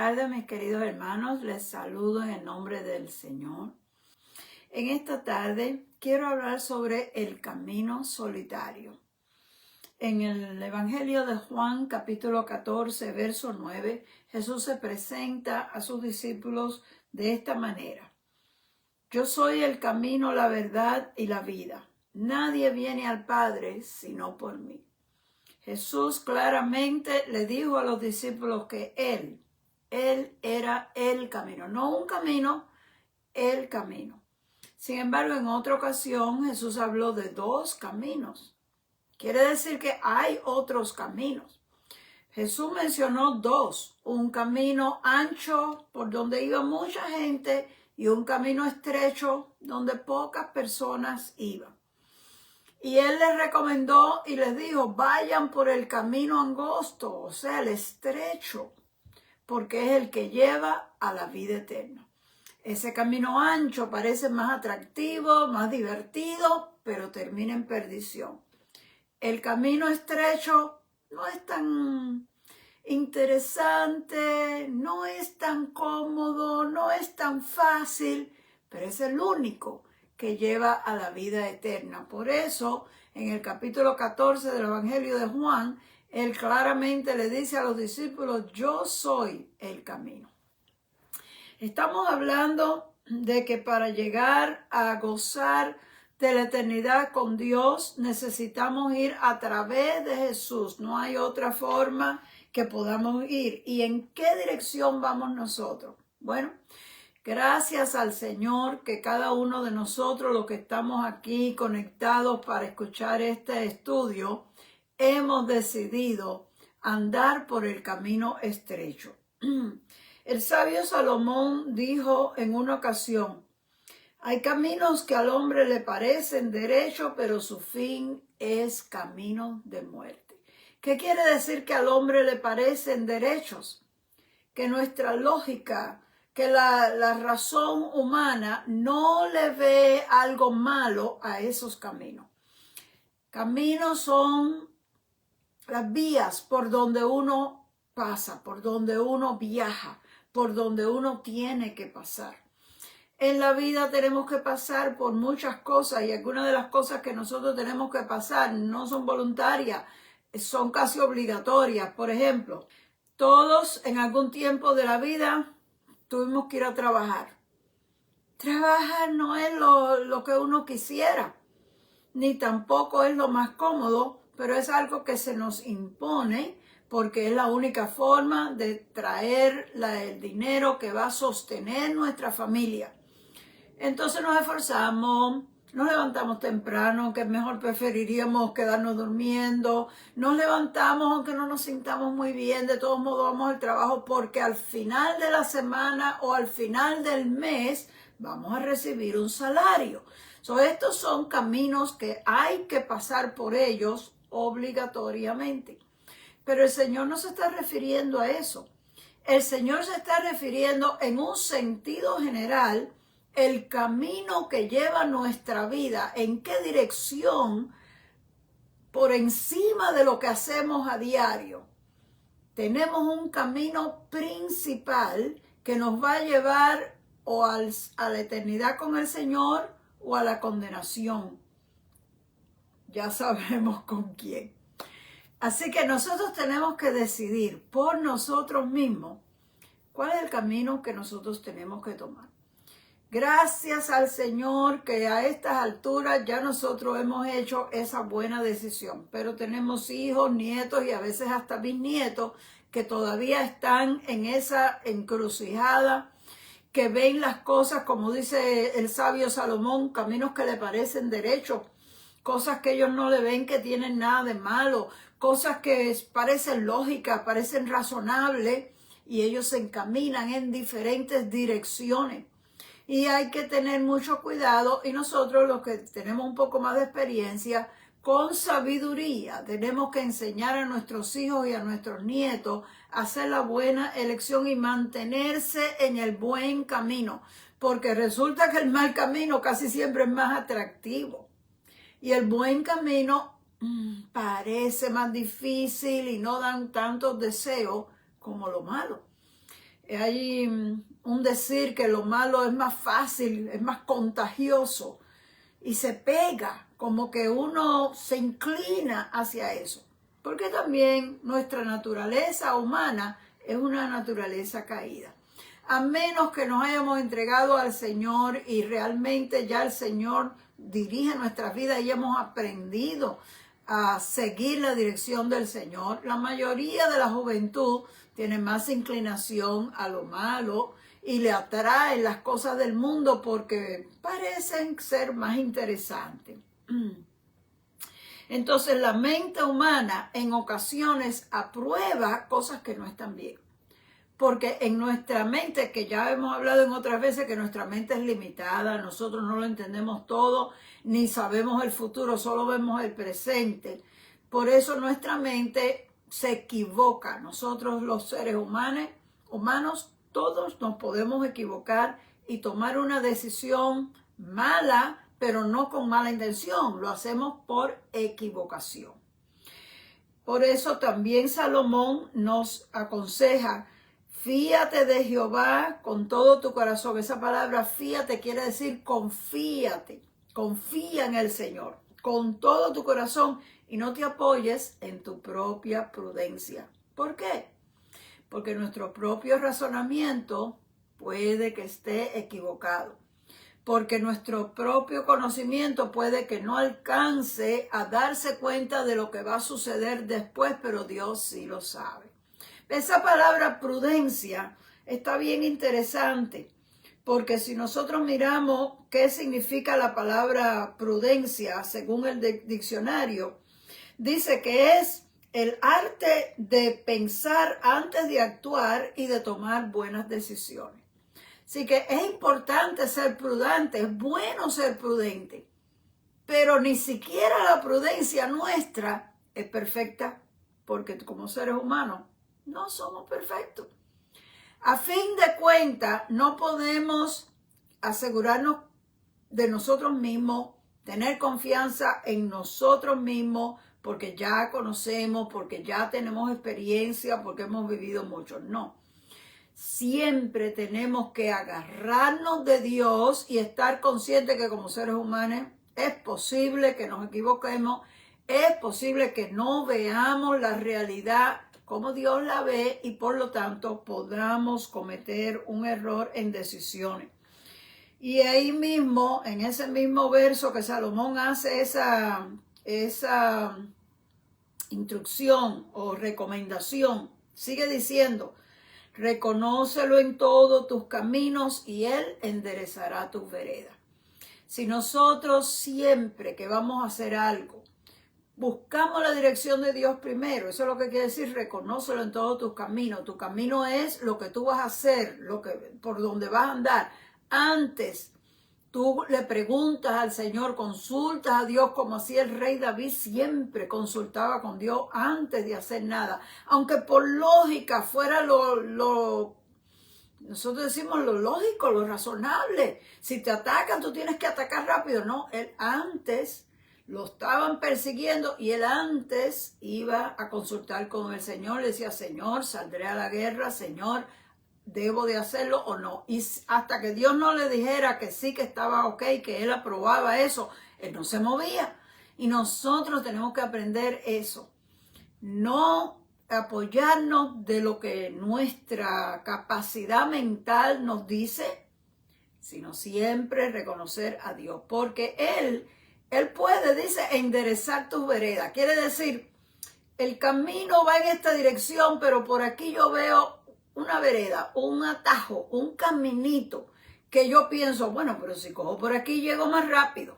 tardes, mis queridos hermanos. Les saludo en el nombre del Señor. En esta tarde quiero hablar sobre el camino solitario. En el Evangelio de Juan, capítulo 14, verso 9, Jesús se presenta a sus discípulos de esta manera. Yo soy el camino, la verdad y la vida. Nadie viene al Padre sino por mí. Jesús claramente le dijo a los discípulos que Él era el camino, no un camino, el camino. Sin embargo, en otra ocasión Jesús habló de dos caminos. Quiere decir que hay otros caminos. Jesús mencionó dos, un camino ancho por donde iba mucha gente y un camino estrecho donde pocas personas iban. Y Él les recomendó y les dijo, vayan por el camino angosto, o sea, el estrecho, porque es el que lleva a la vida eterna. Ese camino ancho parece más atractivo, más divertido, pero termina en perdición. El camino estrecho no es tan interesante, no es tan cómodo, no es tan fácil, pero es el único que lleva a la vida eterna. Por eso, en el capítulo 14 del Evangelio de Juan, Él claramente le dice a los discípulos, yo soy el camino. Estamos hablando de que para llegar a gozar de la eternidad con Dios, necesitamos ir a través de Jesús. No hay otra forma que podamos ir. ¿Y en qué dirección vamos nosotros? Bueno, gracias al Señor que cada uno de nosotros, los que estamos aquí conectados para escuchar este estudio, hemos decidido andar por el camino estrecho. El sabio Salomón dijo en una ocasión, hay caminos que al hombre le parecen derechos, pero su fin es camino de muerte. ¿Qué quiere decir que al hombre le parecen derechos? Que nuestra lógica, que la razón humana no le ve algo malo a esos caminos. Caminos son las vías por donde uno pasa, por donde uno viaja, por donde uno tiene que pasar. En la vida tenemos que pasar por muchas cosas y algunas de las cosas que nosotros tenemos que pasar no son voluntarias, son casi obligatorias. Por ejemplo, todos en algún tiempo de la vida tuvimos que ir a trabajar. Trabajar no es lo que uno quisiera, ni tampoco es lo más cómodo, pero es algo que se nos impone porque es la única forma de traer el dinero que va a sostener nuestra familia. Entonces nos esforzamos, nos levantamos temprano, que mejor preferiríamos quedarnos durmiendo, nos levantamos aunque no nos sintamos muy bien, de todos modos vamos al trabajo porque al final de la semana o al final del mes vamos a recibir un salario. Estos son caminos que hay que pasar por ellos obligatoriamente. Pero el Señor no se está refiriendo a eso. El Señor se está refiriendo en un sentido general el camino que lleva nuestra vida, en qué dirección, por encima de lo que hacemos a diario. Tenemos un camino principal que nos va a llevar o a la eternidad con el Señor o a la condenación. Ya sabemos con quién. Así que nosotros tenemos que decidir por nosotros mismos cuál es el camino que nosotros tenemos que tomar. Gracias al Señor que a estas alturas ya nosotros hemos hecho esa buena decisión, pero tenemos hijos, nietos y a veces hasta bisnietos que todavía están en esa encrucijada, que ven las cosas, como dice el sabio Salomón, caminos que le parecen derechos, cosas que ellos no le ven que tienen nada de malo, cosas que parecen lógicas, parecen razonables y ellos se encaminan en diferentes direcciones. Y hay que tener mucho cuidado y nosotros los que tenemos un poco más de experiencia, con sabiduría, tenemos que enseñar a nuestros hijos y a nuestros nietos a hacer la buena elección y mantenerse en el buen camino. Porque resulta que el mal camino casi siempre es más atractivo. Y el buen camino parece más difícil y no dan tantos deseos como lo malo. Hay un decir que lo malo es más fácil, es más contagioso y se pega, como que uno se inclina hacia eso. Porque también nuestra naturaleza humana es una naturaleza caída. A menos que nos hayamos entregado al Señor y realmente ya el Señor dirige nuestras vidas y hemos aprendido a seguir la dirección del Señor, la mayoría de la juventud tiene más inclinación a lo malo y le atraen las cosas del mundo porque parecen ser más interesantes. Entonces la mente humana en ocasiones aprueba cosas que no están bien. Porque en nuestra mente, que ya hemos hablado en otras veces que nuestra mente es limitada, nosotros no lo entendemos todo, ni sabemos el futuro, solo vemos el presente. Por eso nuestra mente se equivoca. Nosotros los seres humanos, todos nos podemos equivocar y tomar una decisión mala, pero no con mala intención, lo hacemos por equivocación. Por eso también Salomón nos aconseja: fíate de Jehová con todo tu corazón. Esa palabra fíate quiere decir confíate, confía en el Señor con todo tu corazón y no te apoyes en tu propia prudencia. ¿Por qué? Porque nuestro propio razonamiento puede que esté equivocado. Porque nuestro propio conocimiento puede que no alcance a darse cuenta de lo que va a suceder después, pero Dios sí lo sabe. Esa palabra prudencia está bien interesante, porque si nosotros miramos qué significa la palabra prudencia, según el diccionario, dice que es el arte de pensar antes de actuar y de tomar buenas decisiones. Así que es importante ser prudente, es bueno ser prudente, pero ni siquiera la prudencia nuestra es perfecta, porque como seres humanos no somos perfectos. A fin de cuentas, no podemos asegurarnos de nosotros mismos, tener confianza en nosotros mismos, porque ya conocemos, porque ya tenemos experiencia, porque hemos vivido mucho. No. Siempre tenemos que agarrarnos de Dios y estar conscientes que como seres humanos es posible que nos equivoquemos, es posible que no veamos la realidad como Dios la ve y por lo tanto podamos cometer un error en decisiones. Y ahí mismo, en ese mismo verso que Salomón hace esa instrucción o recomendación, sigue diciendo: reconócelo en todos tus caminos y Él enderezará tus veredas. Si nosotros siempre que vamos a hacer algo, buscamos la dirección de Dios primero, eso es lo que quiere decir reconócelo en todos tus caminos. Tu camino es lo que tú vas a hacer, por donde vas a andar. Antes tú le preguntas al Señor, consultas a Dios, como hacía el rey David, siempre consultaba con Dios antes de hacer nada. Aunque por lógica fuera nosotros decimos lo lógico, lo razonable. Si te atacan, tú tienes que atacar rápido. No, él antes lo estaban persiguiendo y él antes iba a consultar con el Señor. Le decía: Señor, saldré a la guerra, Señor, ¿debo de hacerlo o no? Y hasta que Dios no le dijera que sí, que estaba ok, que él aprobaba eso, él no se movía. Y nosotros tenemos que aprender eso. No apoyarnos de lo que nuestra capacidad mental nos dice, sino siempre reconocer a Dios. Porque Él puede, dice, enderezar tus veredas. Quiere decir, el camino va en esta dirección, pero por aquí yo veo una vereda, un atajo, un caminito que yo pienso: bueno, pero si cojo por aquí llego más rápido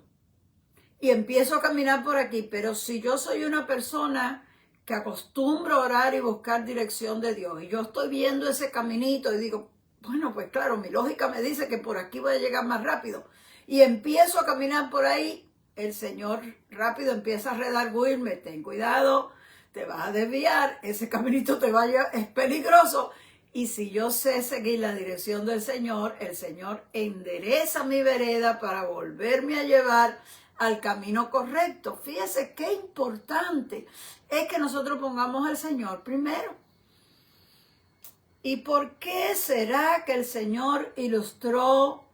y empiezo a caminar por aquí. Pero si yo soy una persona que acostumbro a orar y buscar dirección de Dios y yo estoy viendo ese caminito y digo: bueno, pues claro, mi lógica me dice que por aquí voy a llegar más rápido, y empiezo a caminar por ahí, el Señor rápido empieza a redarguirme: ten cuidado, te vas a desviar, ese caminito es peligroso. Y si yo sé seguir la dirección del Señor, el Señor endereza mi vereda para volverme a llevar al camino correcto. Fíjese qué importante es que nosotros pongamos al Señor primero. ¿Y por qué será que el Señor ilustró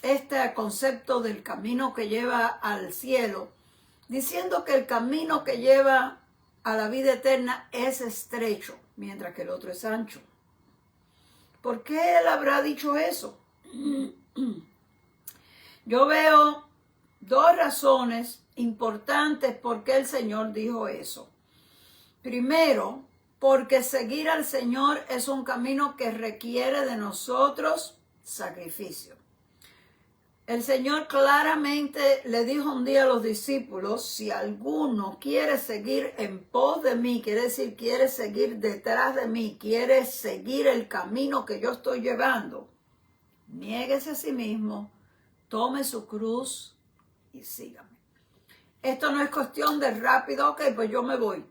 este concepto del camino que lleva al cielo, diciendo que el camino que lleva a la vida eterna es estrecho, mientras que el otro es ancho? ¿Por qué Él habrá dicho eso? Yo veo dos razones importantes por qué el Señor dijo eso. Primero, porque seguir al Señor es un camino que requiere de nosotros sacrificio. El Señor claramente le dijo un día a los discípulos: si alguno quiere seguir en pos de mí, quiere decir, quiere seguir detrás de mí, quiere seguir el camino que yo estoy llevando, niéguese a sí mismo, tome su cruz y sígame. Esto no es cuestión de rápido, ok, pues yo me voy.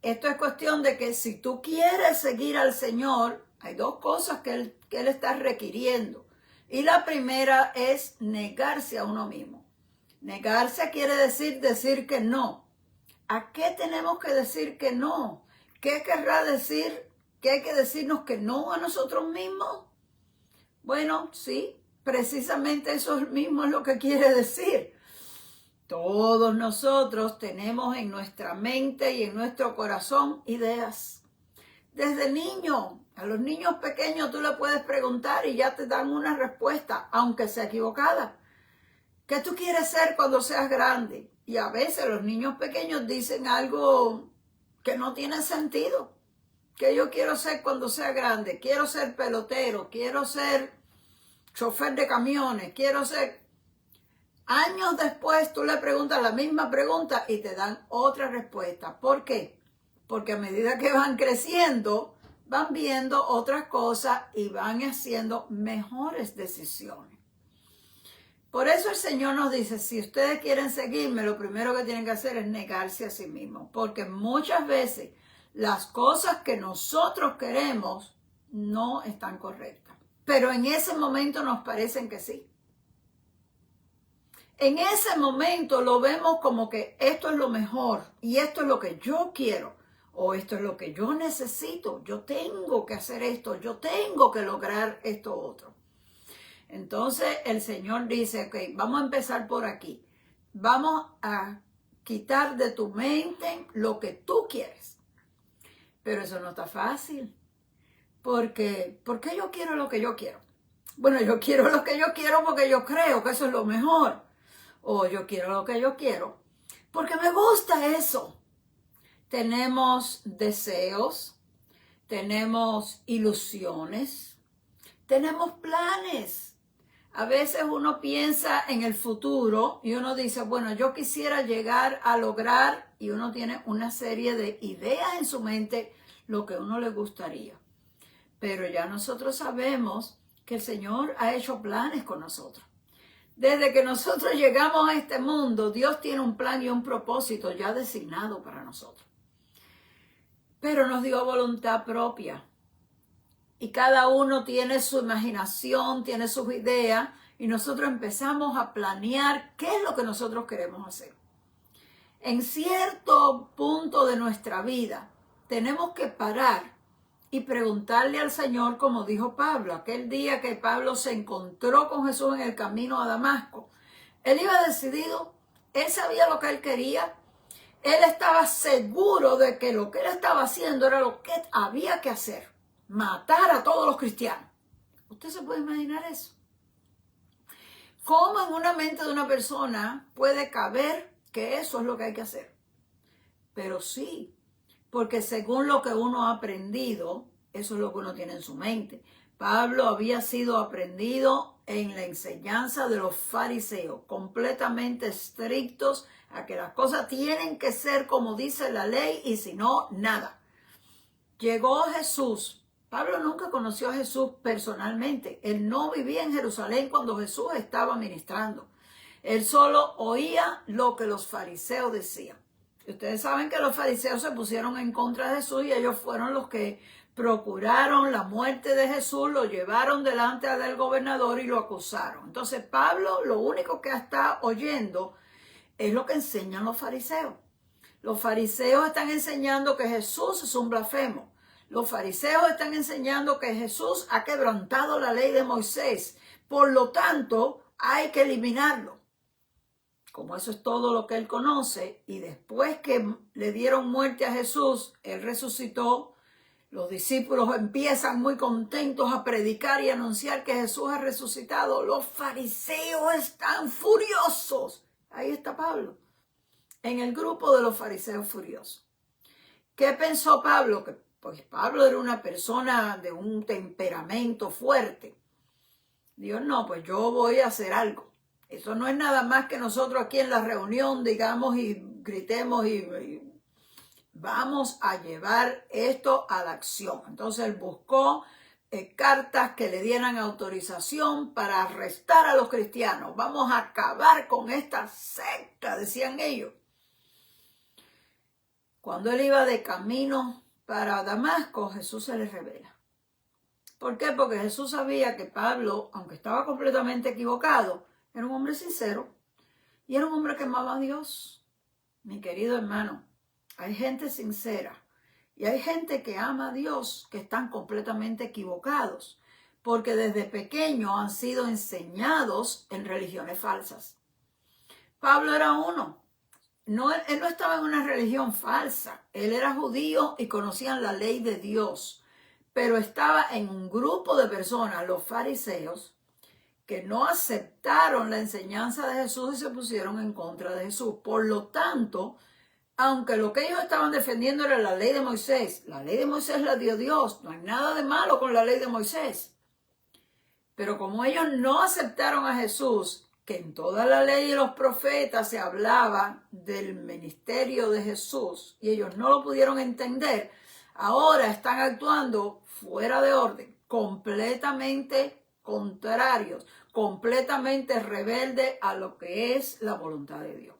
Esto es cuestión de que si tú quieres seguir al Señor, hay dos cosas que Él está requiriendo. Y la primera es negarse a uno mismo. Negarse quiere decir que no. ¿A qué tenemos que decir que no? ¿Qué querrá decir que hay que decirnos que no a nosotros mismos? Bueno, sí, precisamente eso mismo es lo que quiere decir. Todos nosotros tenemos en nuestra mente y en nuestro corazón ideas. Desde niño, a los niños pequeños tú le puedes preguntar y ya te dan una respuesta, aunque sea equivocada. ¿Qué tú quieres ser cuando seas grande? Y a veces los niños pequeños dicen algo que no tiene sentido. ¿Qué yo quiero ser cuando sea grande? Quiero ser pelotero, quiero ser chofer de camiones, quiero ser... Años después tú le preguntas la misma pregunta y te dan otra respuesta. ¿Por qué? Porque a medida que van creciendo, van viendo otras cosas y van haciendo mejores decisiones. Por eso el Señor nos dice, si ustedes quieren seguirme, lo primero que tienen que hacer es negarse a sí mismos. Porque muchas veces las cosas que nosotros queremos no están correctas. Pero en ese momento nos parecen que sí. En ese momento lo vemos como que esto es lo mejor y esto es lo que yo quiero o esto es lo que yo necesito. Yo tengo que hacer esto, yo tengo que lograr esto otro. Entonces el Señor dice, ok, vamos a empezar por aquí. Vamos a quitar de tu mente lo que tú quieres. Pero eso no está fácil. ¿Por qué yo quiero lo que yo quiero? Bueno, yo quiero lo que yo quiero porque yo creo que eso es lo mejor. O yo quiero lo que yo quiero, porque me gusta eso. Tenemos deseos, tenemos ilusiones, tenemos planes. A veces uno piensa en el futuro y uno dice, bueno, yo quisiera llegar a lograr, y uno tiene una serie de ideas en su mente, lo que a uno le gustaría. Pero ya nosotros sabemos que el Señor ha hecho planes con nosotros. Desde que nosotros llegamos a este mundo, Dios tiene un plan y un propósito ya designado para nosotros. Pero nos dio voluntad propia. Y cada uno tiene su imaginación, tiene sus ideas, y nosotros empezamos a planear qué es lo que nosotros queremos hacer. En cierto punto de nuestra vida, tenemos que parar y preguntarle al Señor, como dijo Pablo, aquel día que Pablo se encontró con Jesús en el camino a Damasco. Él iba decidido, él sabía lo que él quería, él estaba seguro de que lo que él estaba haciendo era lo que había que hacer, matar a todos los cristianos. ¿Usted se puede imaginar eso? ¿Cómo en una mente de una persona puede caber que eso es lo que hay que hacer? Pero sí. Porque según lo que uno ha aprendido, eso es lo que uno tiene en su mente. Pablo había sido aprendido en la enseñanza de los fariseos, completamente estrictos a que las cosas tienen que ser como dice la ley y si no, nada. Llegó Jesús. Pablo nunca conoció a Jesús personalmente. Él no vivía en Jerusalén cuando Jesús estaba ministrando. Él solo oía lo que los fariseos decían. Ustedes saben que los fariseos se pusieron en contra de Jesús y ellos fueron los que procuraron la muerte de Jesús, lo llevaron delante del gobernador y lo acusaron. Entonces Pablo lo único que está oyendo es lo que enseñan los fariseos. Los fariseos están enseñando que Jesús es un blasfemo. Los fariseos están enseñando que Jesús ha quebrantado la ley de Moisés. Por lo tanto, hay que eliminarlo. Como eso es todo lo que él conoce, y después que le dieron muerte a Jesús, él resucitó. Los discípulos empiezan muy contentos a predicar y anunciar que Jesús ha resucitado. Los fariseos están furiosos. Ahí está Pablo, en el grupo de los fariseos furiosos. ¿Qué pensó Pablo? Que pues Pablo era una persona de un temperamento fuerte. Dios, no, pues yo voy a hacer algo. Eso no es nada más que nosotros aquí en la reunión digamos y gritemos y vamos a llevar esto a la acción. Entonces él buscó cartas que le dieran autorización para arrestar a los cristianos. Vamos a acabar con esta secta, decían ellos. Cuando él iba de camino para Damasco, Jesús se le revela. ¿Por qué? Porque Jesús sabía que Pablo, aunque estaba completamente equivocado, era un hombre sincero y era un hombre que amaba a Dios. Mi querido hermano, hay gente sincera y hay gente que ama a Dios que están completamente equivocados porque desde pequeños han sido enseñados en religiones falsas. Pablo era uno. No, él no estaba en una religión falsa. Él era judío y conocían la ley de Dios. Pero estaba en un grupo de personas, los fariseos, que no aceptaron la enseñanza de Jesús y se pusieron en contra de Jesús. Por lo tanto, aunque lo que ellos estaban defendiendo era la ley de Moisés la dio Dios. No hay nada de malo con la ley de Moisés. Pero como ellos no aceptaron a Jesús, que en toda la ley y los profetas se hablaba del ministerio de Jesús y ellos no lo pudieron entender, ahora están actuando fuera de orden, completamente contrarios, completamente rebeldes a lo que es la voluntad de Dios.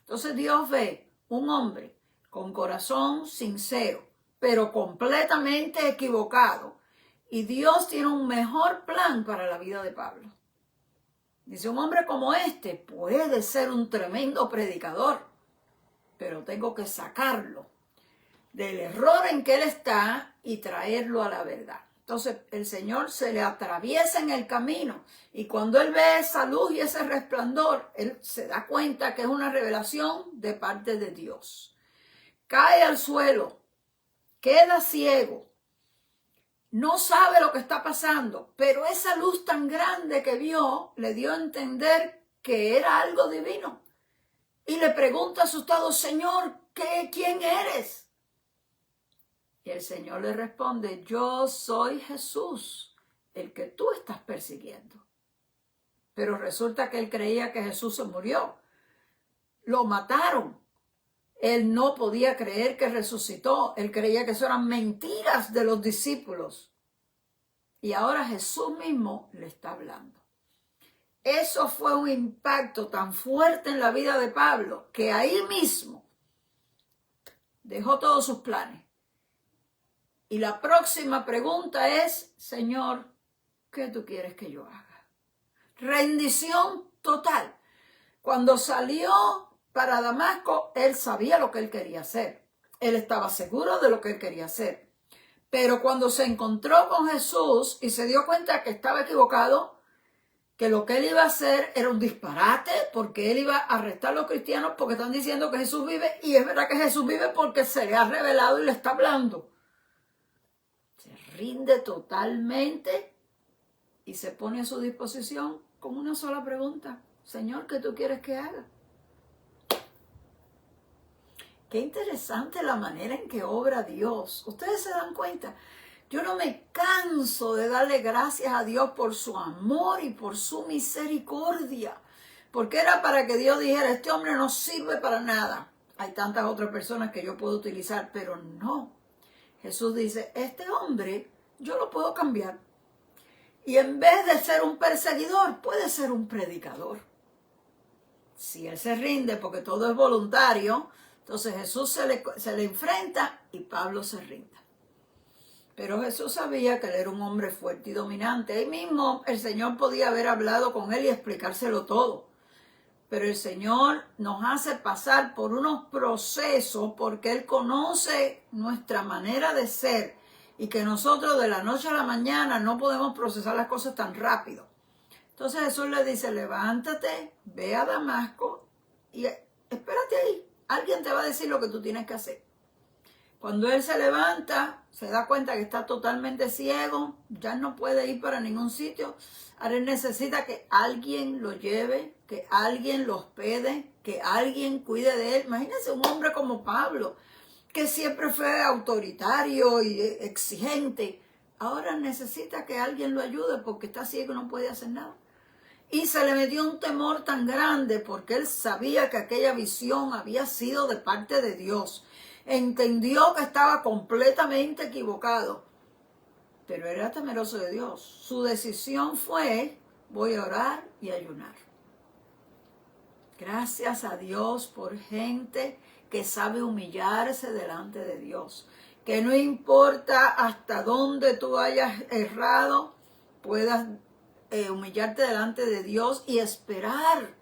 Entonces Dios ve un hombre con corazón sincero, pero completamente equivocado, y Dios tiene un mejor plan para la vida de Pablo. Dice, un hombre como este puede ser un tremendo predicador, pero tengo que sacarlo del error en que él está y traerlo a la verdad. Entonces el Señor se le atraviesa en el camino y cuando él ve esa luz y ese resplandor, él se da cuenta que es una revelación de parte de Dios. Cae al suelo, queda ciego. No sabe lo que está pasando, pero esa luz tan grande que vio le dio a entender que era algo divino. Y le pregunta asustado, Señor, ¿quién eres? Y el Señor le responde, yo soy Jesús, el que tú estás persiguiendo. Pero resulta que él creía que Jesús se murió. Lo mataron. Él no podía creer que resucitó. Él creía que eso eran mentiras de los discípulos. Y ahora Jesús mismo le está hablando. Eso fue un impacto tan fuerte en la vida de Pablo que ahí mismo dejó todos sus planes. Y la próxima pregunta es, Señor, ¿qué tú quieres que yo haga? Rendición total. Cuando salió para Damasco, él sabía lo que él quería hacer. Él estaba seguro de lo que él quería hacer. Pero cuando se encontró con Jesús y se dio cuenta que estaba equivocado, que lo que él iba a hacer era un disparate, porque él iba a arrestar a los cristianos porque están diciendo que Jesús vive, y es verdad que Jesús vive porque se le ha revelado y le está hablando. Se rinde totalmente y se pone a su disposición con una sola pregunta. Señor, ¿qué tú quieres que haga? Qué interesante la manera en que obra Dios. Ustedes se dan cuenta. Yo no me canso de darle gracias a Dios por su amor y por su misericordia. Porque era para que Dios dijera, este hombre no sirve para nada. Hay tantas otras personas que yo puedo utilizar, pero no. Jesús dice, este hombre yo lo puedo cambiar. Y en vez de ser un perseguidor, puede ser un predicador. Si él se rinde, porque todo es voluntario, entonces Jesús se le enfrenta y Pablo se rinde. Pero Jesús sabía que él era un hombre fuerte y dominante. Ahí mismo el Señor podía haber hablado con él y explicárselo todo. pero el Señor nos hace pasar por unos procesos porque Él conoce nuestra manera de ser y que nosotros de la noche a la mañana no podemos procesar las cosas tan rápido. Entonces Jesús le dice, levántate, ve a Damasco y espérate ahí. Alguien te va a decir lo que tú tienes que hacer. Cuando él se levanta, se da cuenta que está totalmente ciego, ya no puede ir para ningún sitio. Ahora él necesita que alguien lo lleve, que alguien lo hospede, que alguien cuide de él. Imagínense un hombre como Pablo, que siempre fue autoritario y exigente. Ahora necesita que alguien lo ayude porque está ciego y no puede hacer nada. Y se le metió un temor tan grande porque él sabía que aquella visión había sido de parte de Dios. Entendió que estaba completamente equivocado, pero era temeroso de Dios. Su decisión fue, voy a orar y ayunar. Gracias a Dios por gente que sabe humillarse delante de Dios. Que no importa hasta dónde tú hayas errado, puedas humillarte delante de Dios y esperar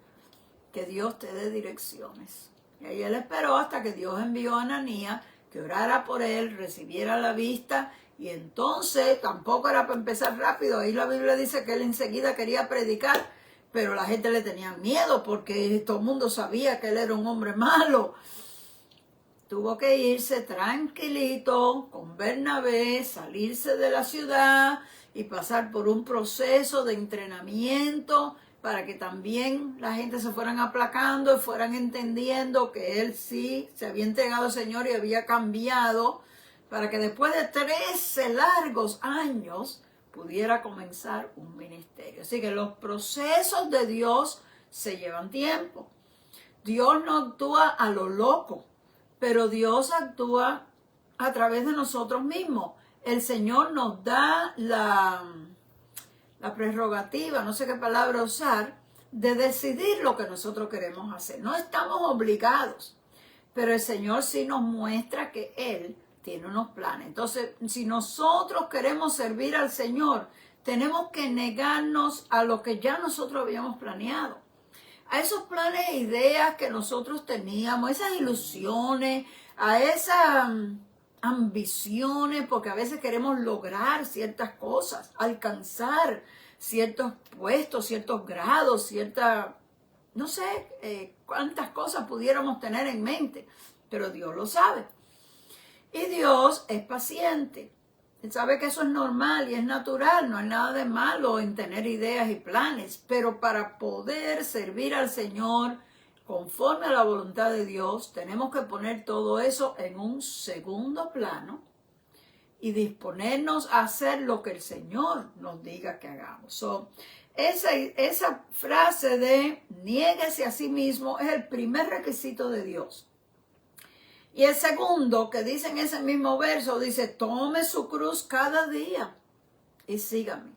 que Dios te dé direcciones. Y ahí él esperó hasta que Dios envió a Ananías que orara por él, recibiera la vista, y entonces tampoco era para empezar rápido. Ahí la Biblia dice que él enseguida quería predicar, pero la gente le tenía miedo porque todo el mundo sabía que él era un hombre malo. Tuvo que irse tranquilito con Bernabé, salirse de la ciudad y pasar por un proceso de entrenamiento para que también la gente se fueran aplacando y fueran entendiendo que él sí se había entregado al Señor y había cambiado, para que después de 13 largos años pudiera comenzar un ministerio. Así que los procesos de Dios se llevan tiempo. Dios no actúa a lo loco, pero Dios actúa a través de nosotros mismos. El Señor nos da la prerrogativa, no sé qué palabra usar, de decidir lo que nosotros queremos hacer. No estamos obligados, pero el Señor sí nos muestra que Él tiene unos planes. Entonces, si nosotros queremos servir al Señor, tenemos que negarnos a lo que ya nosotros habíamos planeado. A esos planes e ideas que nosotros teníamos, esas ilusiones, a esas ambiciones, porque a veces queremos lograr ciertas cosas, alcanzar ciertos puestos, ciertos grados, no sé cuántas cosas pudiéramos tener en mente, pero Dios lo sabe. Y Dios es paciente. Él sabe que eso es normal y es natural, no hay nada de malo en tener ideas y planes, pero para poder servir al Señor conforme a la voluntad de Dios, tenemos que poner todo eso en un segundo plano y disponernos a hacer lo que el Señor nos diga que hagamos. Esa frase de niéguese a sí mismo es el primer requisito de Dios. Y el segundo, que dice en ese mismo verso, dice, tome su cruz cada día y sígame.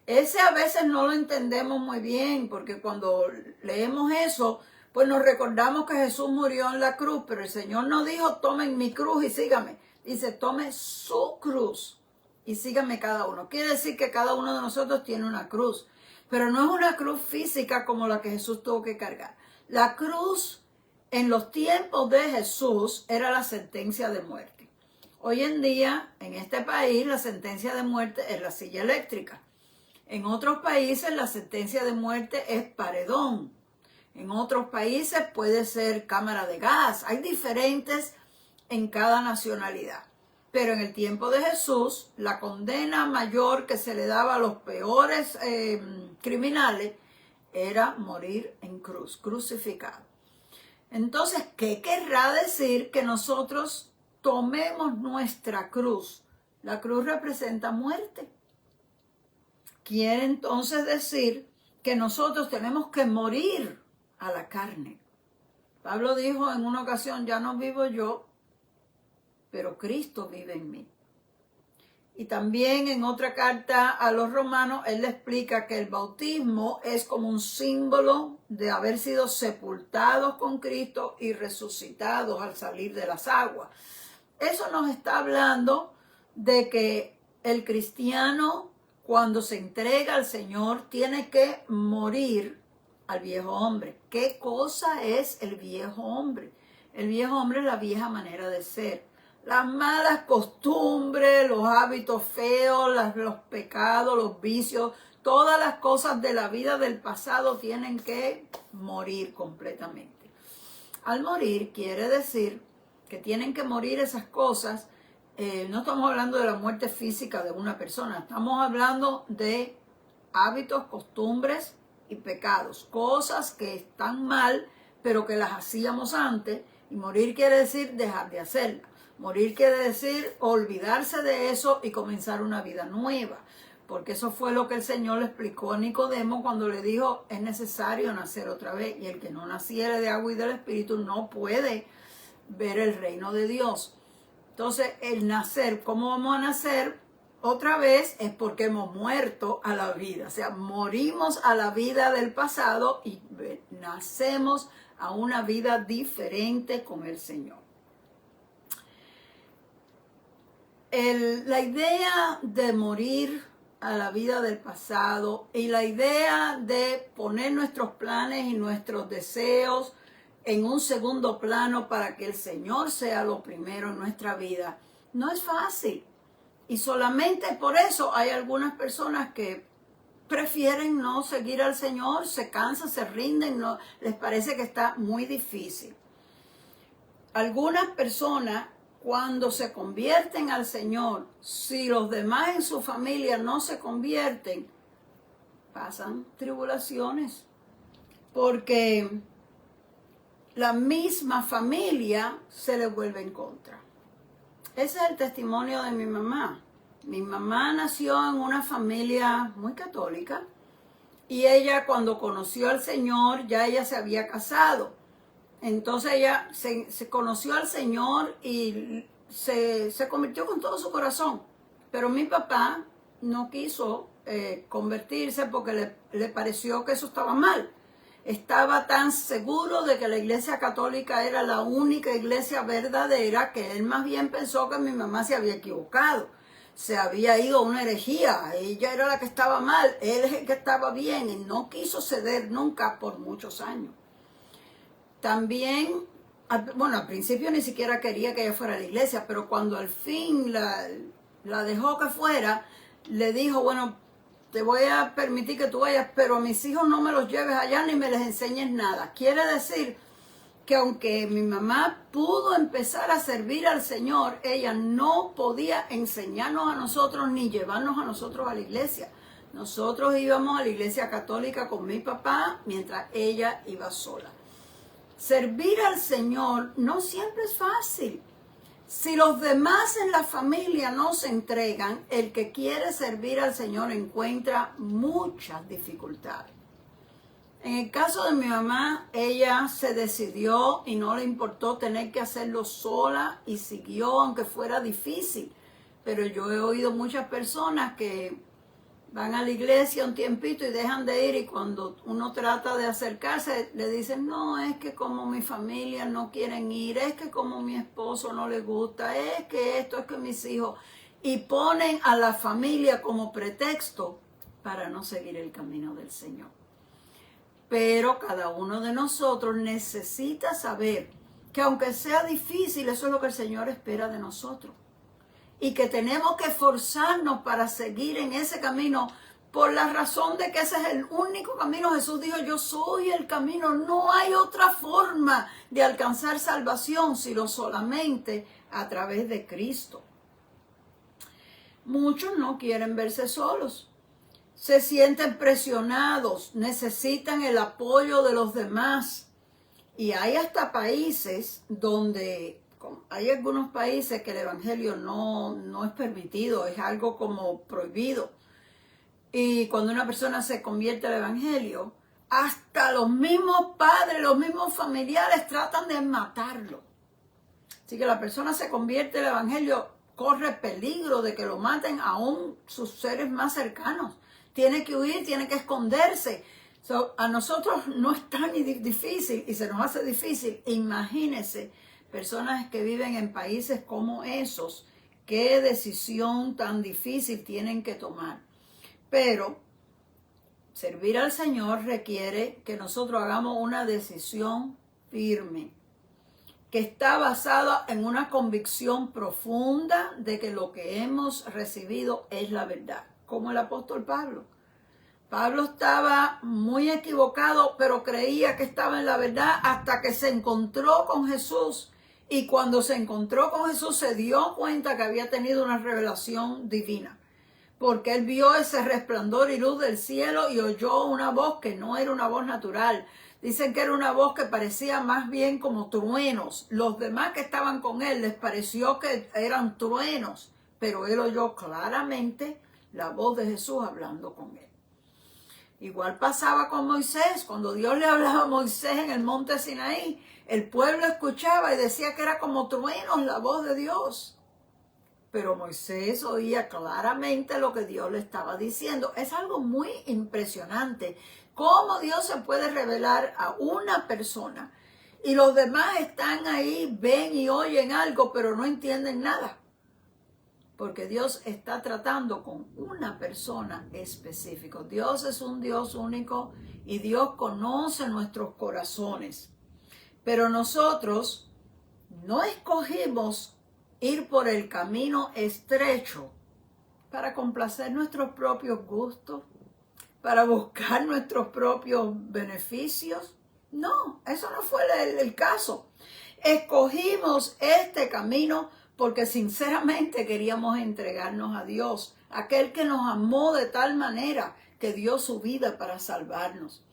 Ese a veces no lo entendemos muy bien, porque cuando leemos eso, pues nos recordamos que Jesús murió en la cruz, pero el Señor no dijo, tomen mi cruz y sígame. Dice, tome su cruz y sígame cada uno. Quiere decir que cada uno de nosotros tiene una cruz, pero no es una cruz física como la que Jesús tuvo que cargar. La cruz en los tiempos de Jesús era la sentencia de muerte. Hoy en día, en este país, la sentencia de muerte es la silla eléctrica. En otros países, la sentencia de muerte es paredón. En otros países puede ser cámara de gas. Hay diferentes en cada nacionalidad. Pero en el tiempo de Jesús, la condena mayor que se le daba a los peores criminales era morir en cruz, crucificado. Entonces, ¿qué querrá decir que nosotros tomemos nuestra cruz? La cruz representa muerte. Quiere entonces decir que nosotros tenemos que morir a la carne. Pablo dijo en una ocasión, ya no vivo yo, pero Cristo vive en mí. Y también en otra carta a los romanos, él le explica que el bautismo es como un símbolo de haber sido sepultados con Cristo y resucitados al salir de las aguas. Eso nos está hablando de que el cristiano, cuando se entrega al Señor, tiene que morir al viejo hombre. ¿Qué cosa es el viejo hombre? El viejo hombre es la vieja manera de ser. Las malas costumbres, los hábitos feos, los pecados, los vicios, todas las cosas de la vida del pasado tienen que morir completamente. Al morir quiere decir que tienen que morir esas cosas. No estamos hablando de la muerte física de una persona, estamos hablando de hábitos, costumbres y pecados, cosas que están mal, pero que las hacíamos antes. Y morir quiere decir dejar de hacerlas. Morir quiere decir olvidarse de eso y comenzar una vida nueva. Porque eso fue lo que el Señor le explicó a Nicodemo cuando le dijo, es necesario nacer otra vez. Y el que no naciere de agua y del Espíritu no puede ver el reino de Dios. Entonces, el nacer, ¿cómo vamos a nacer otra vez? Es porque hemos muerto a la vida. O sea, morimos a la vida del pasado y nacemos a una vida diferente con el Señor. La idea de morir a la vida del pasado y la idea de poner nuestros planes y nuestros deseos en un segundo plano para que el Señor sea lo primero en nuestra vida, no es fácil. Y solamente por eso hay algunas personas que prefieren no seguir al Señor, se cansan, se rinden, no, les parece que está muy difícil. Algunas personas, cuando se convierten al Señor, si los demás en su familia no se convierten, pasan tribulaciones. Porque la misma familia se le vuelve en contra. Ese es el testimonio de mi mamá. Mi mamá nació en una familia muy católica y ella cuando conoció al Señor ya ella se había casado. Entonces ella se conoció al Señor y se convirtió con todo su corazón. Pero mi papá no quiso convertirse porque le pareció que eso estaba mal. Estaba tan seguro de que la iglesia católica era la única iglesia verdadera que él más bien pensó que mi mamá se había equivocado. Se había ido a una herejía. Ella era la que estaba mal, él es el que estaba bien y no quiso ceder nunca por muchos años. También, bueno, al principio ni siquiera quería que ella fuera a la iglesia, pero cuando al fin la dejó que fuera, le dijo, bueno, te voy a permitir que tú vayas, pero a mis hijos no me los lleves allá ni me les enseñes nada. Quiere decir que aunque mi mamá pudo empezar a servir al Señor, ella no podía enseñarnos a nosotros ni llevarnos a nosotros a la iglesia. Nosotros íbamos a la iglesia católica con mi papá mientras ella iba sola. Servir al Señor no siempre es fácil. Si los demás en la familia no se entregan, el que quiere servir al Señor encuentra muchas dificultades. En el caso de mi mamá, ella se decidió y no le importó tener que hacerlo sola y siguió aunque fuera difícil. Pero yo he oído muchas personas que van a la iglesia un tiempito y dejan de ir y cuando uno trata de acercarse le dicen, no, es que como mi familia no quieren ir, es que como mi esposo no le gusta, es que esto, es que mis hijos, y ponen a la familia como pretexto para no seguir el camino del Señor. Pero cada uno de nosotros necesita saber que aunque sea difícil, eso es lo que el Señor espera de nosotros. Y que tenemos que esforzarnos para seguir en ese camino por la razón de que ese es el único camino. Jesús dijo, yo soy el camino. No hay otra forma de alcanzar salvación sino solamente a través de Cristo. Muchos no quieren verse solos. Se sienten presionados, necesitan el apoyo de los demás. Y hay hasta países donde... Hay algunos países que el evangelio no es permitido, es algo como prohibido. Y cuando una persona se convierte al evangelio, hasta los mismos padres, los mismos familiares tratan de matarlo. Así que la persona se convierte al evangelio, corre peligro de que lo maten aún sus seres más cercanos. Tiene que huir, tiene que esconderse. A nosotros no es tan difícil y se nos hace difícil. Imagínense. Personas que viven en países como esos, qué decisión tan difícil tienen que tomar. Pero Servir al Señor requiere que nosotros hagamos una decisión firme, que está basada en una convicción profunda de que lo que hemos recibido es la verdad, como el apóstol Pablo. Pablo estaba muy equivocado, pero creía que estaba en la verdad hasta que se encontró con Jesús. Y cuando se encontró con Jesús se dio cuenta que había tenido una revelación divina, porque él vio ese resplandor y luz del cielo y oyó una voz que no era una voz natural. Dicen que era una voz que parecía más bien como truenos. Los demás que estaban con él les pareció que eran truenos, pero él oyó claramente la voz de Jesús hablando con él. Igual pasaba con Moisés. Cuando Dios le hablaba a Moisés en el monte Sinaí, el pueblo escuchaba y decía que era como truenos la voz de Dios. Pero Moisés oía claramente lo que Dios le estaba diciendo. Es algo muy impresionante cómo Dios se puede revelar a una persona y los demás están ahí, ven y oyen algo, pero no entienden nada. Porque Dios está tratando con una persona específica. Dios es un Dios único y Dios conoce nuestros corazones. Pero nosotros no escogimos ir por el camino estrecho para complacer nuestros propios gustos, para buscar nuestros propios beneficios. No, eso no fue el caso. Escogimos este camino porque sinceramente queríamos entregarnos a Dios, aquel que nos amó de tal manera que dio su vida para salvarnos.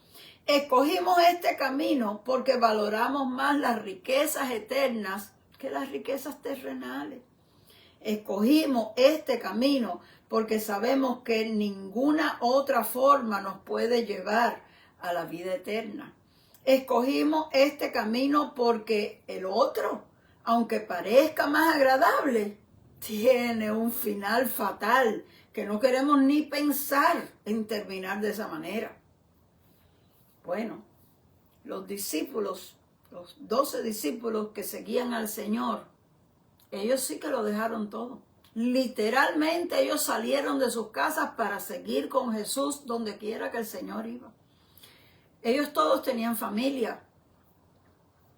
Escogimos este camino porque valoramos más las riquezas eternas que las riquezas terrenales. Escogimos este camino porque sabemos que ninguna otra forma nos puede llevar a la vida eterna. Escogimos este camino porque el otro, aunque parezca más agradable, tiene un final fatal que no queremos ni pensar en terminar de esa manera. Bueno, los discípulos, los 12 discípulos que seguían al Señor, ellos sí que lo dejaron todo. Literalmente ellos salieron de sus casas para seguir con Jesús donde quiera que el Señor iba. Ellos todos tenían familia.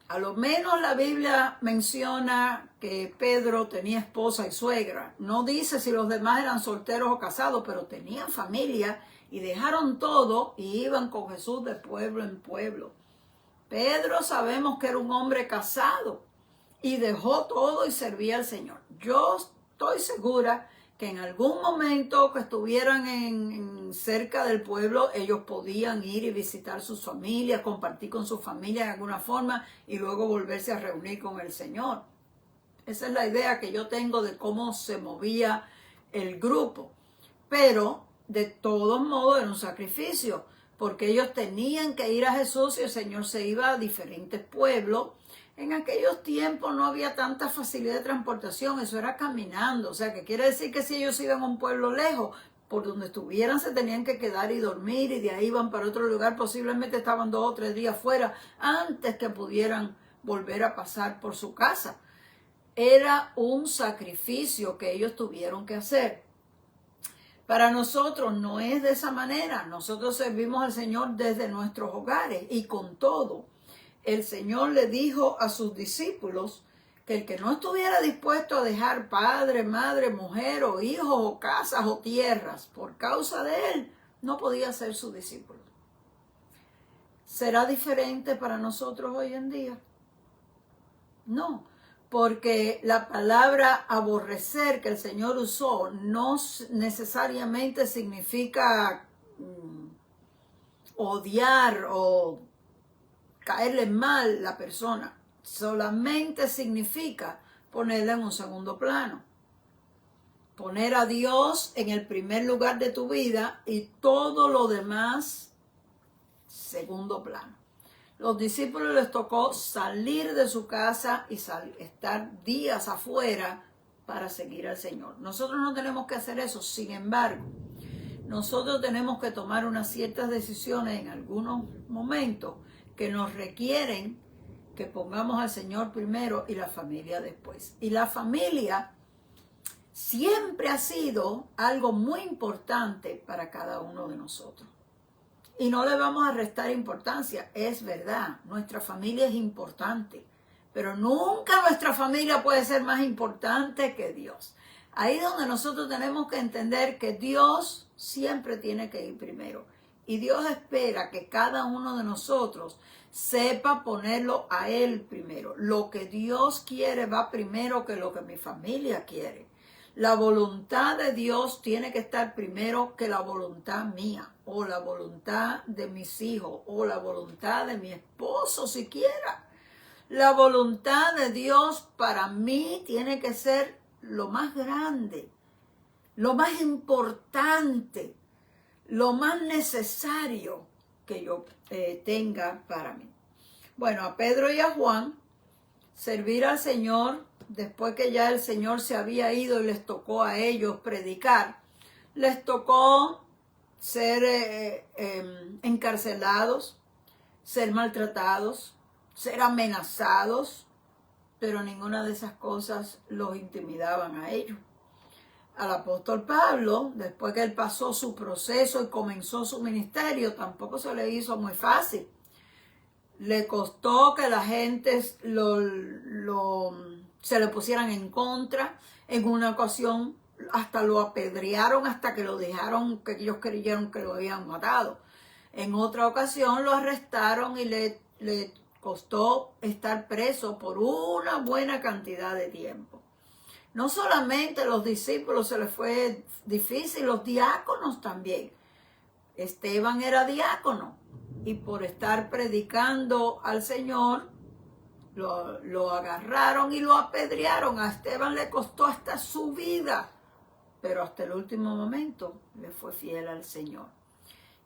A lo menos la Biblia menciona que Pedro tenía esposa y suegra. No dice si los demás eran solteros o casados, pero tenían familia y dejaron todo y iban con Jesús de pueblo en pueblo. Pedro sabemos que era un hombre casado y dejó todo y servía al Señor. Yo estoy segura que en algún momento que estuvieran cerca del pueblo, ellos podían ir y visitar sus familias, compartir con sus familias de alguna forma y luego volverse a reunir con el Señor. Esa es la idea que yo tengo de cómo se movía el grupo. Pero de todos modos era un sacrificio, porque ellos tenían que ir a Jesús y el Señor se iba a diferentes pueblos. En aquellos tiempos no había tanta facilidad de transportación, eso era caminando, o sea, que quiere decir que si ellos iban a un pueblo lejos, por donde estuvieran se tenían que quedar y dormir y de ahí iban para otro lugar, posiblemente estaban 2 o 3 días fuera antes que pudieran volver a pasar por su casa. Era un sacrificio que ellos tuvieron que hacer. Para nosotros no es de esa manera, nosotros servimos al Señor desde nuestros hogares y con todo. El Señor le dijo a sus discípulos que el que no estuviera dispuesto a dejar padre, madre, mujer o hijos o casas o tierras por causa de Él, no podía ser su discípulo. ¿Será diferente para nosotros hoy en día? No, porque la palabra aborrecer que el Señor usó no necesariamente significa odiar o caerle mal a la persona, solamente significa ponerla en un segundo plano. Poner a Dios en el primer lugar de tu vida y todo lo demás segundo plano. Los discípulos les tocó salir de su casa y estar días afuera para seguir al Señor. Nosotros no tenemos que hacer eso, sin embargo, nosotros tenemos que tomar unas ciertas decisiones en algunos momentos que nos requieren que pongamos al Señor primero y la familia después. Y la familia siempre ha sido algo muy importante para cada uno de nosotros. Y no le vamos a restar importancia. Es verdad, nuestra familia es importante. Pero nunca nuestra familia puede ser más importante que Dios. Ahí es donde nosotros tenemos que entender que Dios siempre tiene que ir primero. Y Dios espera que cada uno de nosotros sepa ponerlo a Él primero. Lo que Dios quiere va primero que lo que mi familia quiere. La voluntad de Dios tiene que estar primero que la voluntad mía, o la voluntad de mis hijos, o la voluntad de mi esposo siquiera. La voluntad de Dios para mí tiene que ser lo más grande, lo más importante, lo más necesario que yo tenga para mí. Bueno, a Pedro y a Juan, servir al Señor, después que ya el Señor se había ido y les tocó a ellos predicar, les tocó ser encarcelados, ser maltratados, ser amenazados, pero ninguna de esas cosas los intimidaban a ellos. Al apóstol Pablo, después que él pasó su proceso y comenzó su ministerio, tampoco se le hizo muy fácil. Le costó que la gente se le pusieran en contra. En una ocasión hasta lo apedrearon hasta que lo dejaron, que ellos creyeron que lo habían matado. En otra ocasión lo arrestaron y le costó estar preso por una buena cantidad de tiempo. No solamente los discípulos se les fue difícil, los diáconos también. Esteban era diácono y por estar predicando al Señor lo agarraron y lo apedrearon. A Esteban le costó hasta su vida, pero hasta el último momento le fue fiel al Señor.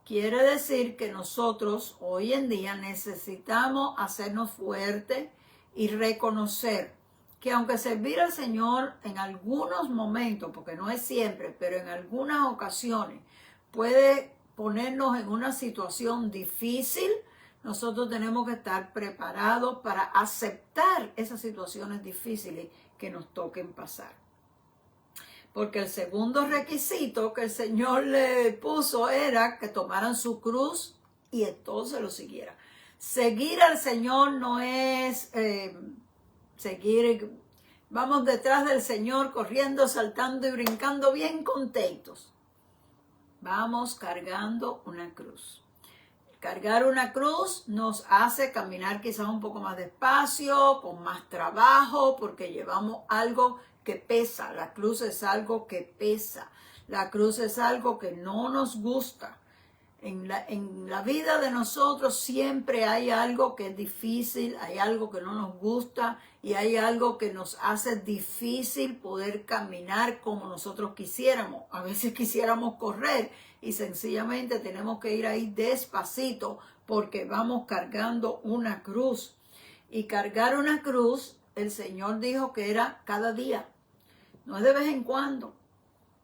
Quiere decir que nosotros hoy en día necesitamos hacernos fuertes y reconocer que aunque servir al Señor en algunos momentos, porque no es siempre, pero en algunas ocasiones puede ponernos en una situación difícil, nosotros tenemos que estar preparados para aceptar esas situaciones difíciles que nos toquen pasar. Porque el segundo requisito que el Señor le puso era que tomaran su cruz y entonces lo siguieran. Seguir al Señor no es vamos detrás del Señor corriendo, saltando y brincando bien contentos. Vamos cargando una cruz. Cargar una cruz nos hace caminar quizás un poco más despacio, con más trabajo, porque llevamos algo que pesa. La cruz es algo que pesa. La cruz es algo que no nos gusta. En la vida de nosotros siempre hay algo que es difícil, hay algo que no nos gusta y hay algo que nos hace difícil poder caminar como nosotros quisiéramos. A veces quisiéramos correr y sencillamente tenemos que ir ahí despacito porque vamos cargando una cruz. Y cargar una cruz, el Señor dijo que era cada día, no es de vez en cuando.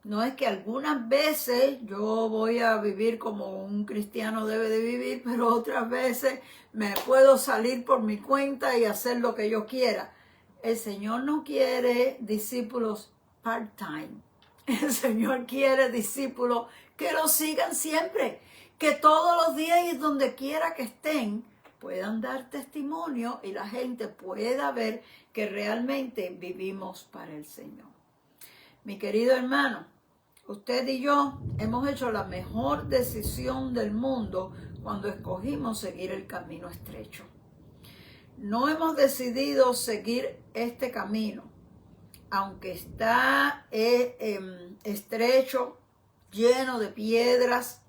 No es que algunas veces yo voy a vivir como un cristiano debe de vivir, pero otras veces me puedo salir por mi cuenta y hacer lo que yo quiera. El Señor no quiere discípulos part-time. El Señor quiere discípulos que lo sigan siempre, que todos los días y donde quiera que estén puedan dar testimonio y la gente pueda ver que realmente vivimos para el Señor. Mi querido hermano, usted y yo hemos hecho la mejor decisión del mundo cuando escogimos seguir el camino estrecho. No hemos decidido seguir este camino, aunque está estrecho, lleno de piedras,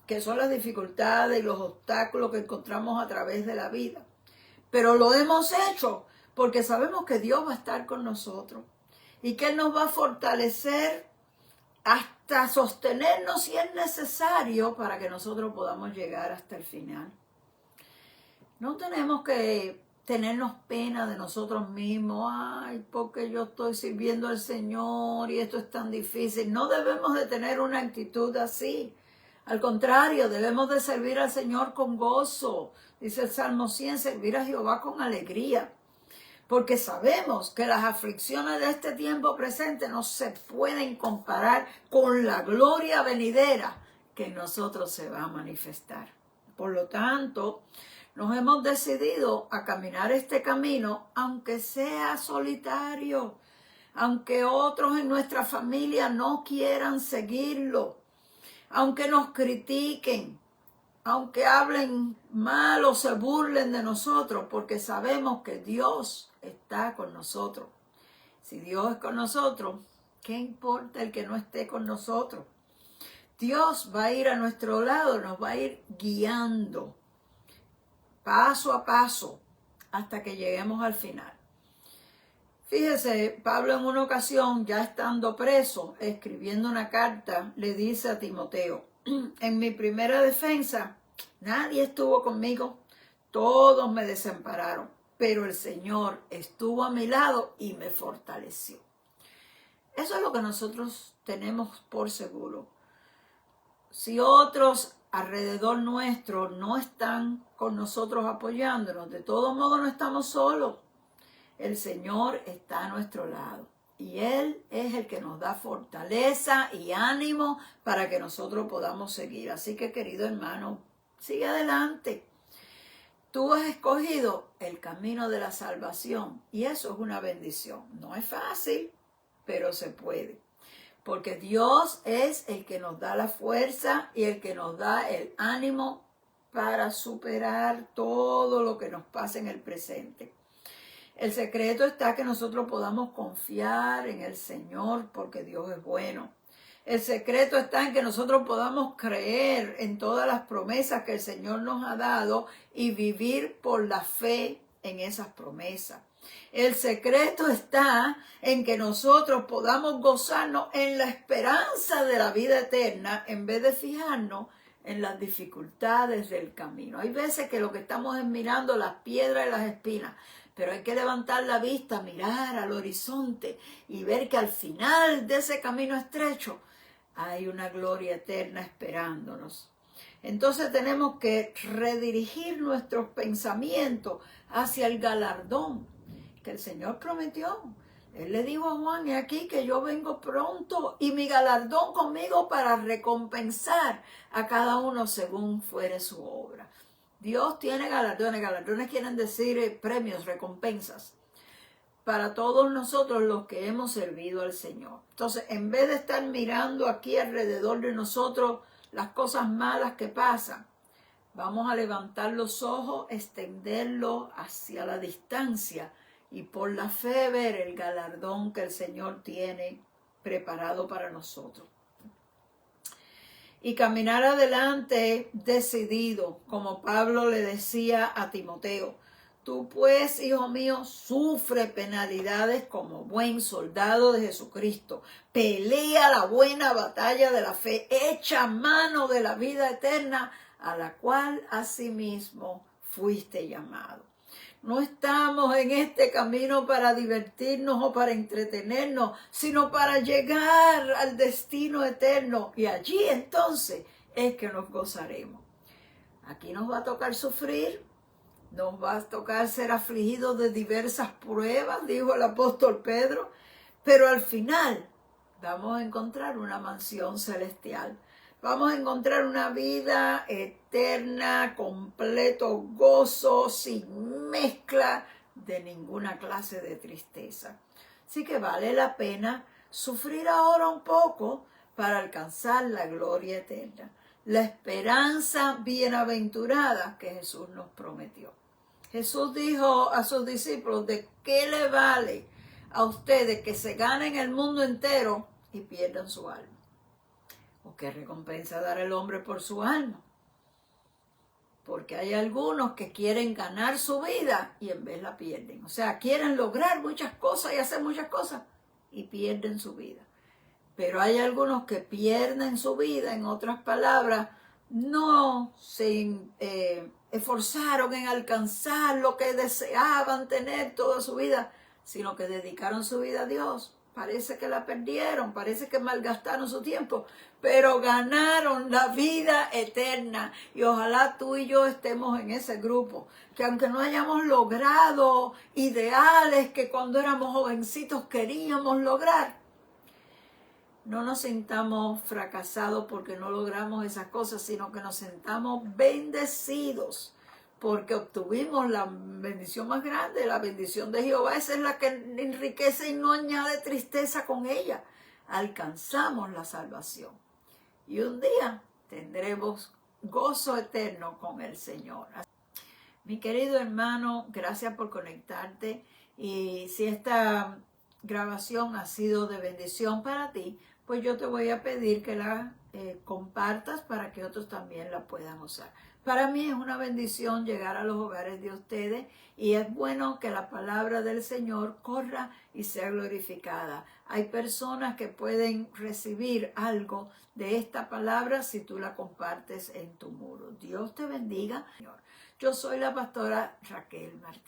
que son las dificultades y los obstáculos que encontramos a través de la vida. Pero lo hemos hecho porque sabemos que Dios va a estar con nosotros y que Él nos va a fortalecer hasta sostenernos si es necesario para que nosotros podamos llegar hasta el final. No tenemos que tenernos pena de nosotros mismos. Ay, porque yo estoy sirviendo al Señor y esto es tan difícil. No debemos de tener una actitud así. Al contrario, debemos de servir al Señor con gozo. Dice el Salmo 100, servir a Jehová con alegría. Porque sabemos que las aflicciones de este tiempo presente no se pueden comparar con la gloria venidera que en nosotros se va a manifestar. Por lo tanto, nos hemos decidido a caminar este camino, aunque sea solitario, aunque otros en nuestra familia no quieran seguirlo, aunque nos critiquen, aunque hablen mal o se burlen de nosotros, porque sabemos que Dios está con nosotros. Si Dios es con nosotros, ¿qué importa el que no esté con nosotros? Dios va a ir a nuestro lado, nos va a ir guiando paso a paso hasta que lleguemos al final. Fíjese, Pablo en una ocasión, ya estando preso, escribiendo una carta, le dice a Timoteo: en mi primera defensa, nadie estuvo conmigo, todos me desampararon, pero el Señor estuvo a mi lado y me fortaleció. Eso es lo que nosotros tenemos por seguro. Si otros alrededor nuestro no están con nosotros apoyándonos, de todos modos no estamos solos. El Señor está a nuestro lado y Él es el que nos da fortaleza y ánimo para que nosotros podamos seguir. Así que, querido hermano, sigue adelante. Tú has escogido el camino de la salvación y eso es una bendición. No es fácil, pero se puede. Porque Dios es el que nos da la fuerza y el que nos da el ánimo para superar todo lo que nos pasa en el presente. El secreto está que nosotros podamos confiar en el Señor porque Dios es bueno. El secreto está en que nosotros podamos creer en todas las promesas que el Señor nos ha dado y vivir por la fe en esas promesas. El secreto está en que nosotros podamos gozarnos en la esperanza de la vida eterna en vez de fijarnos en las dificultades del camino. Hay veces que lo que estamos es mirando las piedras y las espinas, pero hay que levantar la vista, mirar al horizonte y ver que al final de ese camino estrecho hay una gloria eterna esperándonos. Entonces tenemos que redirigir nuestros pensamientos hacia el galardón que el Señor prometió. Él le dijo a Juan: he aquí que yo vengo pronto y mi galardón conmigo para recompensar a cada uno según fuere su obra. Dios tiene galardones. Galardones quieren decir premios, recompensas para todos nosotros los que hemos servido al Señor. Entonces, en vez de estar mirando aquí alrededor de nosotros las cosas malas que pasan, vamos a levantar los ojos, extenderlos hacia la distancia y por la fe ver el galardón que el Señor tiene preparado para nosotros. Y caminar adelante decidido, como Pablo le decía a Timoteo: tú pues, hijo mío, sufre penalidades como buen soldado de Jesucristo. Pelea la buena batalla de la fe, echa mano de la vida eterna, a la cual asimismo fuiste llamado. No estamos en este camino para divertirnos o para entretenernos, sino para llegar al destino eterno. Y allí entonces es que nos gozaremos. Aquí nos va a tocar sufrir, nos va a tocar ser afligidos de diversas pruebas, dijo el apóstol Pedro, pero al final vamos a encontrar una mansión celestial. Vamos a encontrar una vida eterna, completo gozo, sin mezcla de ninguna clase de tristeza. Así que vale la pena sufrir ahora un poco para alcanzar la gloria eterna, la esperanza bienaventurada que Jesús nos prometió. Jesús dijo a sus discípulos: ¿de qué le vale a ustedes que se ganen el mundo entero y pierdan su alma? ¿O qué recompensa dará el hombre por su alma? Porque hay algunos que quieren ganar su vida y en vez la pierden. O sea, quieren lograr muchas cosas y hacer muchas cosas y pierden su vida. Pero hay algunos que pierden su vida, en otras palabras, no se esforzaron en alcanzar lo que deseaban tener toda su vida, sino que dedicaron su vida a Dios. Parece que la perdieron, parece que malgastaron su tiempo, pero ganaron la vida eterna. Y ojalá tú y yo estemos en ese grupo, que aunque no hayamos logrado ideales que cuando éramos jovencitos queríamos lograr, no nos sintamos fracasados porque no logramos esas cosas, sino que nos sintamos bendecidos porque obtuvimos la bendición más grande, la bendición de Jehová. Esa es la que enriquece y no añade tristeza con ella. Alcanzamos la salvación y un día tendremos gozo eterno con el Señor. Mi querido hermano, gracias por conectarte, y si esta grabación ha sido de bendición para ti, pues yo te voy a pedir que la compartas para que otros también la puedan usar. Para mí es una bendición llegar a los hogares de ustedes, y es bueno que la palabra del Señor corra y sea glorificada. Hay personas que pueden recibir algo de esta palabra si tú la compartes en tu muro. Dios te bendiga. Yo soy la pastora Raquel Martínez.